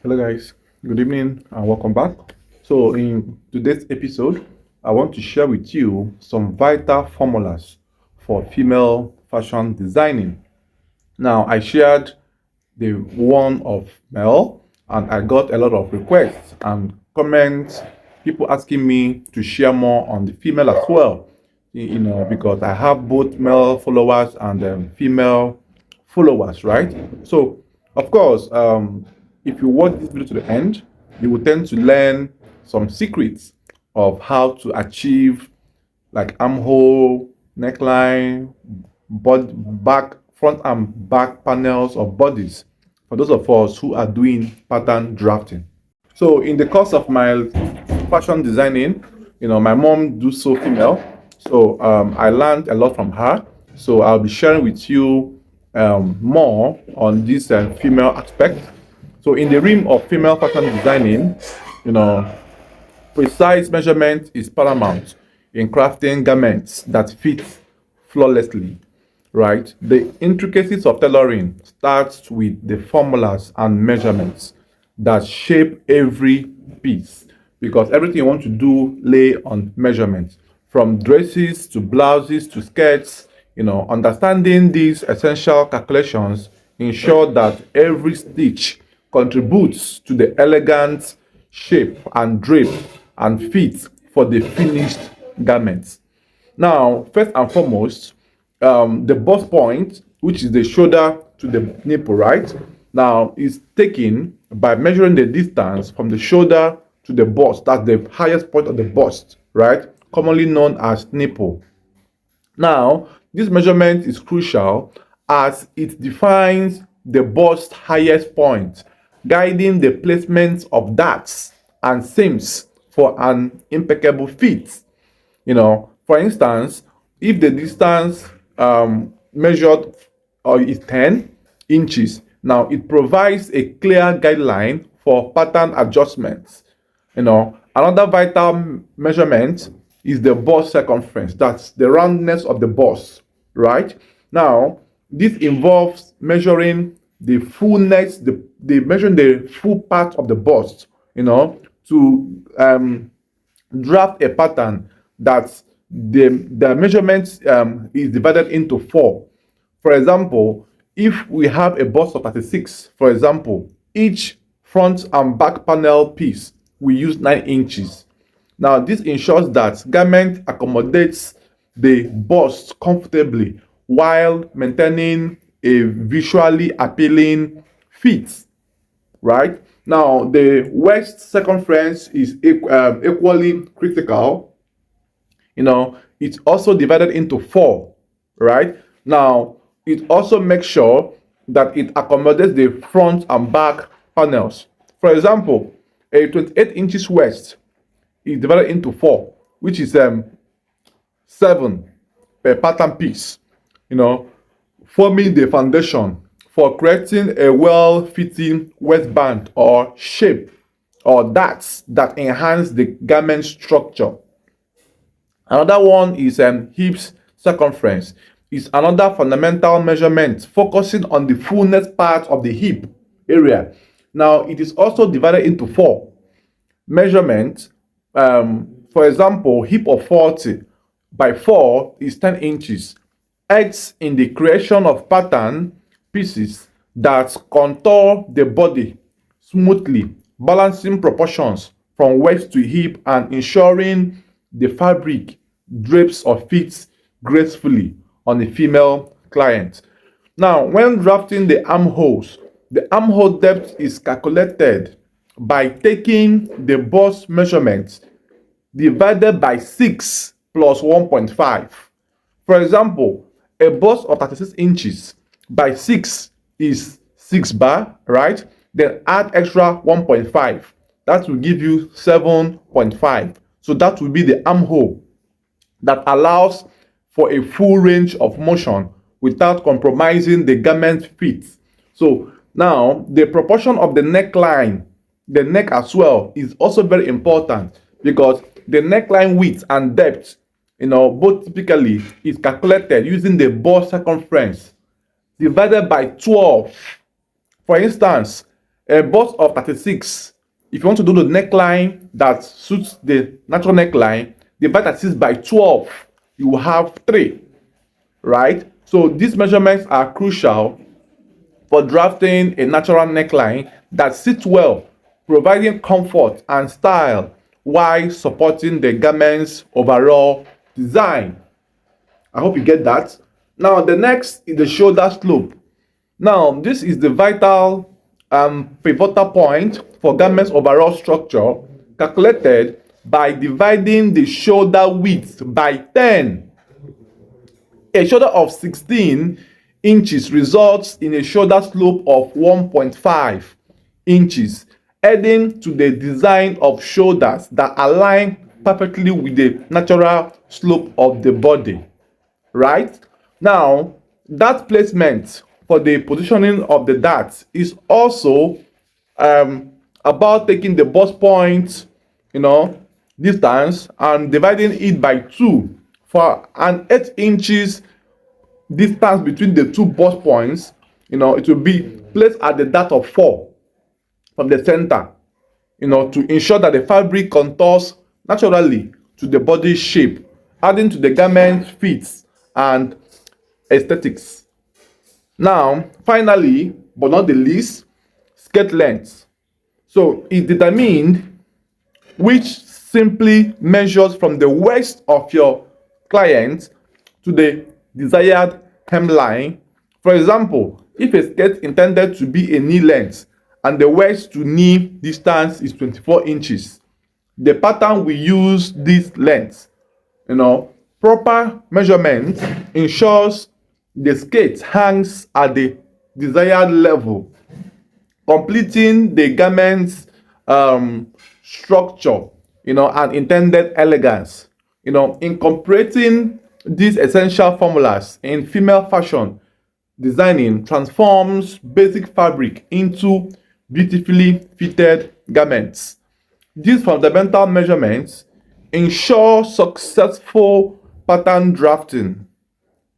Hello, guys. Good evening and welcome back. So, in today's episode, I want to share with you some vital formulas for female fashion designing. Now, I shared the one of male, and I got a lot of requests and comments, people asking me to share more on the female as well. Because I have both male followers and female followers, right? So, of course, if you watch this video to the end, you will tend to learn some secrets of how to achieve like armhole, neckline, back, front and back panels of bodies for those of us who are doing pattern drafting. So in the course of my fashion designing, my mom do so female, so I learned a lot from her. So I'll be sharing with you more on this female aspect. So in the realm of female fashion designing, you know, precise measurement is paramount in crafting garments that fit flawlessly, right? The intricacies of tailoring starts with the formulas and measurements that shape every piece, because everything you want to do lay on measurements, from dresses to blouses to skirts. Understanding these essential calculations ensure that every stitch contributes to the elegant shape and drape and fit for the finished garments. Now, first and foremost, the bust point, which is the shoulder to the nipple, right? Now, is taken by measuring the distance from the shoulder to the bust. That's the highest point of the bust, right? Commonly known as nipple. Now, this measurement is crucial as it defines the bust's highest point, guiding the placement of darts and seams for an impeccable fit. For instance, if the distance measured is 10 inches, now it provides a clear guideline for pattern adjustments. Another vital measurement is the bust circumference. That's the roundness of the bust, right? Now, this involves measuring the fullness, the measuring the full part of the bust, to draft a pattern that the measurement is divided into four. For example, if we have a bust of 36, for example, each front and back panel piece we use 9 inches. Now, this ensures that garment accommodates the bust comfortably while maintaining a visually appealing fit, right? Now, the waist circumference is equally critical. It's also divided into four, right? Now, it also makes sure that it accommodates the front and back panels. For example, a 28 inches waist is divided into four, which is 7 per pattern piece, forming the foundation for creating a well-fitting waistband or shape or darts that enhance the garment structure. Another one is hips circumference. It's another fundamental measurement focusing on the fullness part of the hip area. Now, it is also divided into four measurements. For example, hip of 40 by 4 is 10 inches. Aids in the creation of pattern pieces that contour the body smoothly, balancing proportions from waist to hip and ensuring the fabric drapes or fits gracefully on a female client. Now, when drafting the armholes, the armhole depth is calculated by taking the bust measurements divided by 6 plus 1.5. For example, a bust of 36 inches by 6 is 6 bar, right? Then add extra 1.5. That will give you 7.5. So that will be the armhole that allows for a full range of motion without compromising the garment fit. So now the proportion of the neckline, the neck as well, is also very important, because the neckline width and depth, both typically is calculated using the bust circumference divided by 12. For instance, a bust of 36. If you want to do the neckline that suits the natural neckline, divide 36 by 12, you will have 3, right? So these measurements are crucial for drafting a natural neckline that sits well, providing comfort and style while supporting the garment's overall design. I hope you get that. Now, the next is the shoulder slope. Now, this is the vital pivotal point for garment's overall structure, calculated by dividing the shoulder width by 10. A shoulder of 16 inches results in a shoulder slope of 1.5 inches, adding to the design of shoulders that align perfectly with the natural slope of the body, right? Now, dart placement for the positioning of the darts is also about taking the bust point, distance, and dividing it by 2 for an 8 inches distance between the two bust points. It will be placed at the dart of 4 from the center, to ensure that the fabric contours naturally to the body shape, adding to the garment fits and aesthetics. Now, finally, but not the least, skirt length. So it's determined, which simply measures from the waist of your client to the desired hemline. For example, if a skirt intended to be a knee length and the waist to knee distance is 24 inches, the pattern will use this length. Proper measurement ensures the skirt hangs at the desired level, completing the garment's structure, and intended elegance. Incorporating these essential formulas in female fashion designing transforms basic fabric into beautifully fitted garments. These fundamental measurements ensure successful pattern drafting,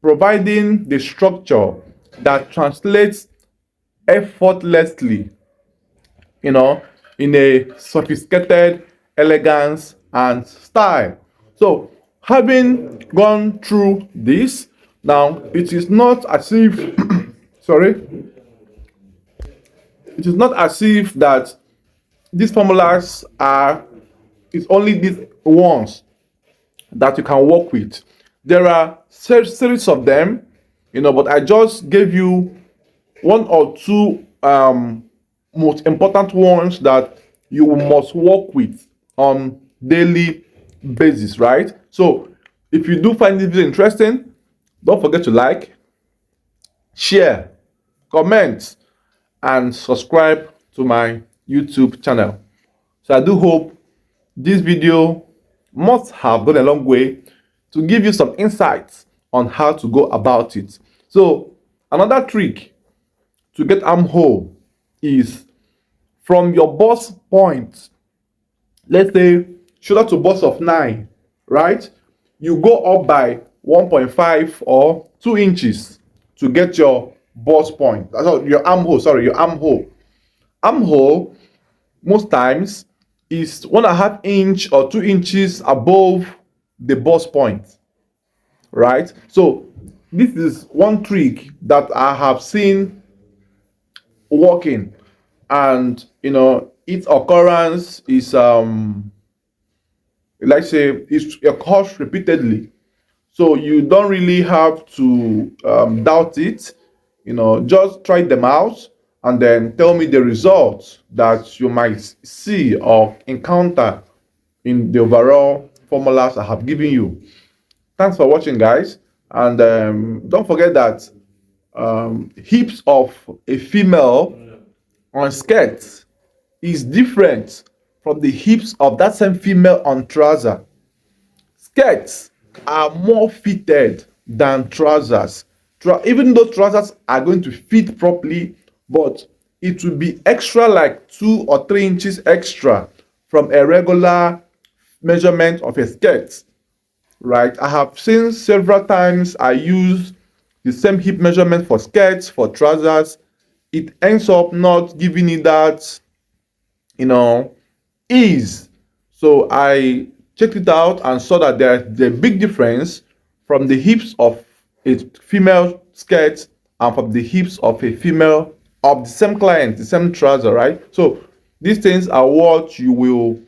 providing the structure that translates effortlessly, in a sophisticated elegance and style. So, having gone through this, now it is not as if sorry, it is not as if that these formulas it's only these ones that you can work with. There are series of them, but I just gave you one or two most important ones that you must work with on daily basis, right? So if you do find this video interesting, don't forget to like, share, comment, and subscribe to my YouTube channel. So I do hope this video must have gone a long way to give you some insights on how to go about it. So another trick to get armhole is from your bust point, let's say shoulder to bust of 9, right? You go up by 1.5 or 2 inches to get your bust point. Your armhole. Armhole most times is 1.5 inch or 2 inches above the bust point, right? So this is one trick that I have seen working, and its occurrence is it occurs repeatedly, so you don't really have to doubt it. Just try them out and then tell me the results that you might see or encounter in the overall formulas I have given you. Thanks for watching, guys, and don't forget that hips of a female on skirts is different from the hips of that same female on trouser. Skirts are more fitted than trousers. Even though trousers are going to fit properly, but it will be extra, like 2 or 3 inches extra from a regular measurement of a skirt, right? I have seen several times I use the same hip measurement for skirts, for trousers. it ends up not giving it that, ease. So I checked it out and saw that there's a big difference from the hips of a female skirt and from the hips of a female of the same client, the same trouser, right? So these things are what you will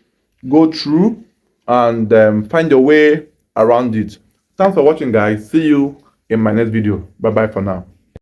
go through and find your way around it. Thanks for watching, guys. See you in my next video. Bye bye for now.